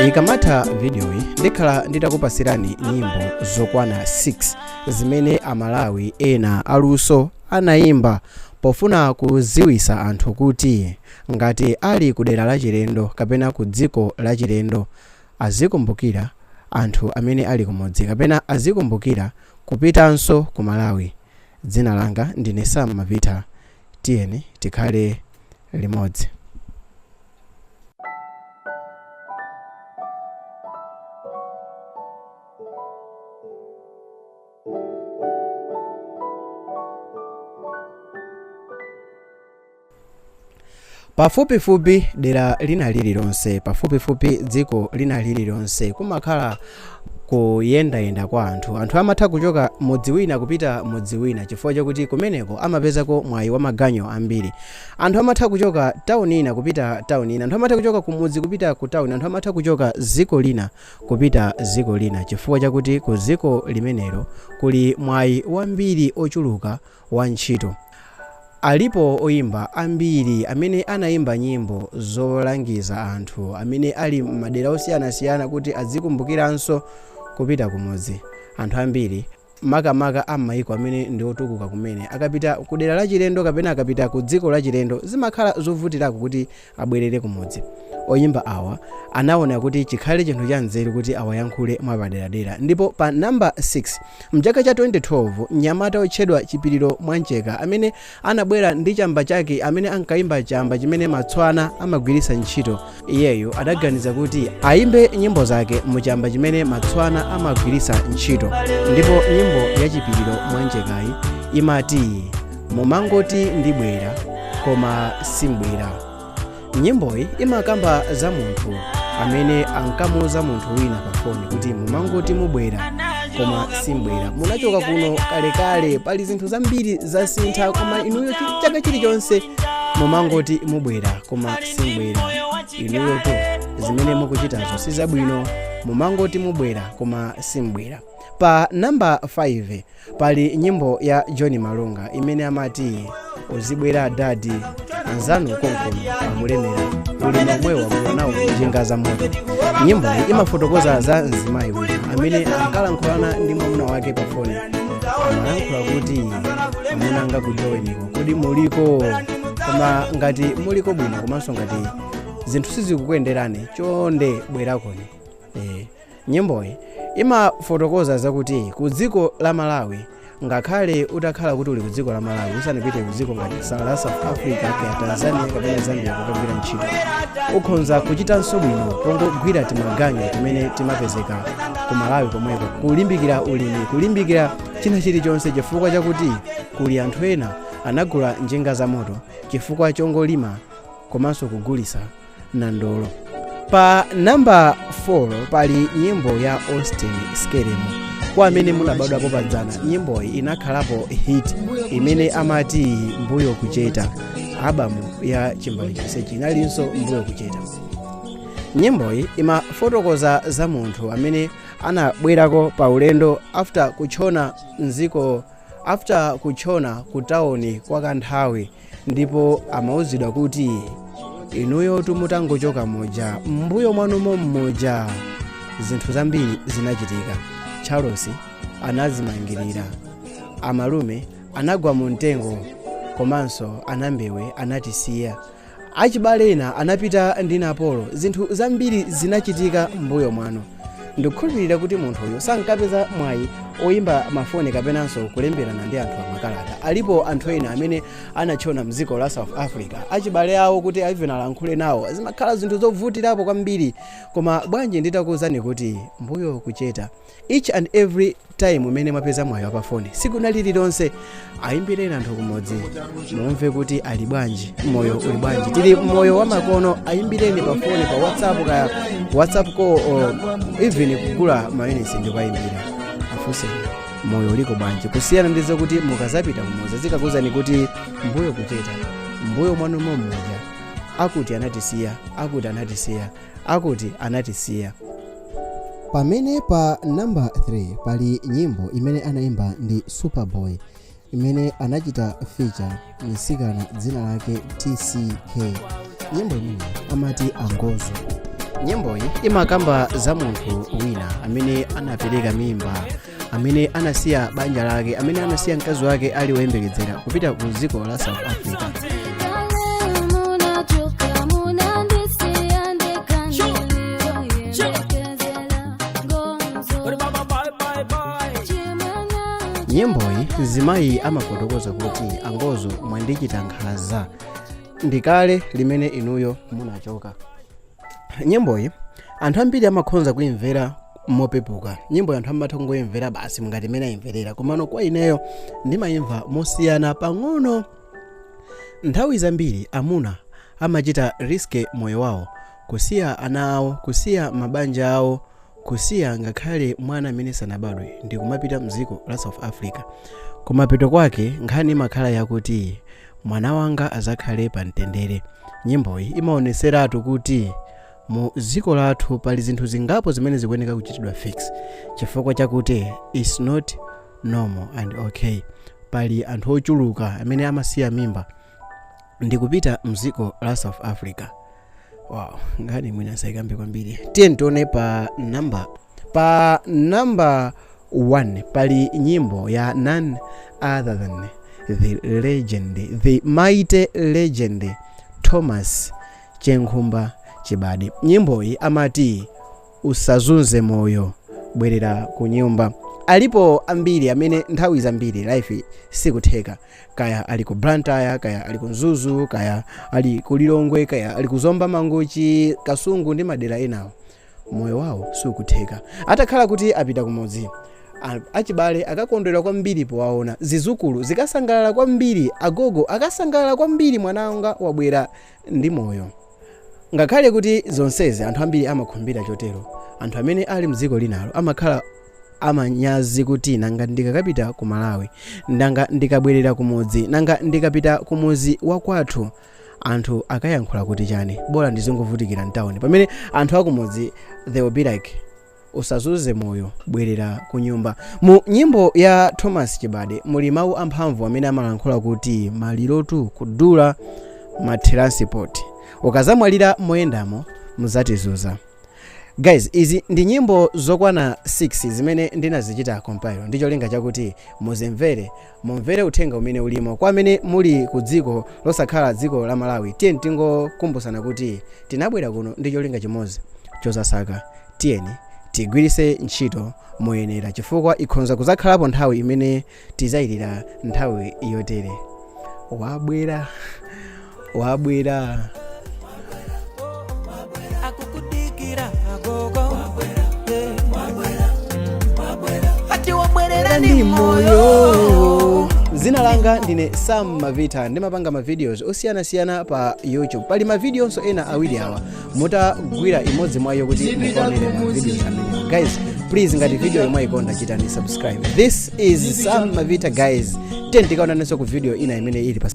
Ikamatha video ndikhala nditakupasirani nyimbo zokwana 6 zimene amalawi ena aluso anayimba pofuna kuziwisa anthu kuti ngati ali kudera la chilendo kapena ku dziko la chilendo azikumbukira anthu amene ali kumudzi kapena azikumbukira kupitanso ku Malawi. Dzina langa ndine Sam Mavita, tiyeni tikhale limodzi. Pafupifupi dera lina lililonse, pafupifupi dziko lina lililonse kumakhala kuyendayenda kwa anthu amatha kuchoka mudzi wina kupita mudzi wina chifukwa chakuti kumeneko amapezako mwayi wa maganyo ambiri. Anthu amatha kuchoka tauni ina kupita tauni ina, anthu amatha kuchoka kumudzi kupita ku tauni, anthu amatha kuchoka ziko lina kupita ziko lina chifukwa chakuti ku ziko limenelo kuli mwayi wambiri ochuluka wa ntchito. Alipo oyimba ambiri amene anayimba nyimbo zolangiza anthu amene ali madera osiyanasiyana kuti azikumbukiranso kupita kumudzi. Anthu ambiri makamaka amaiko amene ndi otukuka kumene akapita ku dera la chilendo kapena akapita ku dziko la chilendo zimakhala zovutirako kuti abwerere kumudzi. Oyimba awa anaona kuti chikhale chinthu cha nzeru kuti awayankhule mwapaderadera, ndipo pa namba 6 mchaka cha 2012 mnyamata otchedwa Chipiriro Mwancheka amene anabwera ndi chamba chake amene ankayimba chamba chimene matswana amagwiritsa ntchito. Iyeyo adaganiza kuti ayimbe nyimbo zake mu chamba chimene matswana amagwiritsa ntchito, ndipo nyimbo ya Chipiriro Mwanchekayi imati mumangoti ndibwera koma simbwera. Nyimboyi imakamba za munthu amene ankamuuza munthu wina pa foni kuti mumangoti mubwera koma simbwera, munachoka kuno kalekale, pali zinthu zambiri zasintha, koma inuyo chaka chilichonse mumangoti mubwera koma simbwera. Inuyoto zimene mukuchitazo sizabwino, mumangoti mubwera koma simbwera. Pa namba 5 pali nyimbo ya Joni Malunga imene amati uzibwera dadi anzanu konkono amulemera uli omwewa muonawo njinga za moto. Nyimbo imafotokoza za mzimayi wina amene ankalankhulana ndi mwamuna wake pa foni. Amalankhula kuti amunanga ku Joni kodi muliko, koma ngati muliko bwino komanso ngati zinthu sizikukuyenderani chonde bwerakoni. Nyimboyi imafotokoza zakuti ku dziko la Malawi ngakhale utakhala kuti uli ku dziko la Malawi usanapite ku dziko ngati South Africa ya Tanzania kapena Zambia kukagwira ntchito, ukhonza kuchitanso bwino pongogwira timaganyo timene timapezeka ku Malawi komweko, kulimbikira ulimi, kulimbikira china chilichonse chifukwa chakuti kuli anthu ena anagula njinga za moto chifukwa chongolima komanso kugulisa na ndolo. Pa namba 4 pali nyimbo ya Austin Skelemo kwa amene munabadwapo padzana. Nyimboyi inakhalapo hit imene amati mbuyo kucheta, albamu ya chimbali chonse chinalinso mbuyo kucheta. Nyimboyi imafotokoza za munthu amene anabwerako pa ulendo after kuchona ku tauni kwa kanthawi, ndipo amauzidwa kuti inuyo tumutangochoka moja mbuyo mwanumo mmoja. Zinthu zambiri zinachitika. Charles anazimangirira, amalume anagwa mu mtengo, komanso anambewe anatisiya, achibale ena anapita ndi Napolo. Zinthu zambiri zinachitika mbuyo mwano. Ndikukhulupirira kuti munthu uyo sankapeza mwayi oyimba mafoni kapenanso kulemberana ndi anthu amakalata. Alipo anthu ena amene anatchona mdziko la South Africa, achibale awo kuti even alankhule nawo zimakhala zinthu zovutirapo kwambiri, koma bwanji nditakuwuzani kuti mbuyo kucheta each and every time umene mwapeza mwayi wa foni siku lililonse ayimbireni anthu kumodzi mumve kuti ali bwanji, moyo uli bwanji, tili moyo wa makono. Ayimbireni pa foni, pa WhatsApp, ka WhatsApp call, even kugula mayonnaise ndi kwayimbira, afuseni moyo uliko bwanji, kusiyana ndizo kuti mukazapita kumudzi zikakuwuzani kuti mbuyo kucheta, mbuyo mwanumo mmoja, akuti anatisiya, akuti anatisiya, akuti anatisiya. Pamene pa namba 3 pali nyimbo imene anayimba ndi Superboy imene anachita feature mtsikana dzina lake TCK. Nyimbo imene amati Angozo. Nyimbo iyi imakamba za munthu wina amene anapereka mimba, amene anasiya banja lake, amene anasiya mkazi wake ali woyembekezera kupita ku dziko la South Africa. Nyimbo iyi zimayi amafotokoza kuti angozo mwandichita nkhaza ndikale limene inuyo munachoka. Nyimbo iyi anthu ambiri amakhonza kuimvera mopepuka. Nyimbo anthu amatha kungoimvera basi ngati imene ayimverera, komano kwa ineyo ndimayimva mosiyana pang'ono. Nthawi zambiri amuna amachita riske moyo wawo, kusiya ana awo, kusiya mabanja awo, kusiya ngakhale mwana amene sanabadwe ndi kumapita mdziko la South Africa. Kumapeto kwake nkhani imakhala yakuti mwana wanga azakhale pa mtendere. Nyimbo iyi imaoneseratu kuti mu dziko lathu pali zinthu zingapo zimene zikuyeneka kuchitidwa fix, chifukwa chakuti it's not normal and okay. Pali anthu ochuluka amene amasiya mimba ndi kupita mdziko la South Africa. Wow, ngani mwina saikambe kwambiri. Tiye tione pa number 1 pali nyimbo ya none other than the legend, the mighty legend Thomas Chenkhumba Chibade. Nyimbo iyi amati usazunze moyo, bwerera ku nyumba. Alipo ambiri amene nthawi zambiri life sikutheka, kaya ali ku Blantyre, kaya ali ku Mzuzu, kaya ali ku Lilongwe, kaya ali ku Zomba Mangochi, Kasungu ndi madera enawo, moyo wawo sikutheka. Atakhala kuti apita kumudzi, achibale akakondwera kwambiri powaona, zizukulu zikasangalala kwambiri, agogo akasangalala kwambiri mwana wanga wabwera ndi moyo. Ngakhale kuti zonsezi anthu ambiri amakhumbira chotero, anthu amene ali mdziko linalo amakhala amanyazi kuti nanga ndikakapita ku Malawi, nanga ndikabwerera kumudzi, nanga ndikapita kumuzi wa kwathu, anthu akayankhula kuti chani, bora ndizongovutikira mtawuni. Pamene anthu akumudzi they will be like usazunze moyo, bwerera ku nyumba. Mu nyimbo ya Thomas Chibade muli mawu amphamvu amene amalankhula kuti malirotu kudula matransport, ukazamwalira moyendamo muzatizuza. Guys, izi ndi nyimbo zokwana 6 zimene ndinazichita compile. Ndicho linga chakuti mumvere uthenga umene ulimo kwa amene muli ku dziko losakhala dziko la Malawi. Tiyeni tingokumbusana kuti tinabwera kuno ndicho linga chimozi chosasaka. Tiyeni tigwirise ntchito moyenera, chifukwa ikhonza kuzakhalapo nthawi imene tizayirira nthawi yotere. Wabwera ndi moyo. Zina langa ndine Sam Mavita, ndimapanga ma videos osiyana pa YouTube. Pali ma videos ena awiri awa mutagwira imodzi mwayo kuti mukaonere ma videos amene. Guys, please ngati video yomwe ikonda chitani subscribe. This is Sam Mavita guys. Tikaonananso ku video ina imene ili pa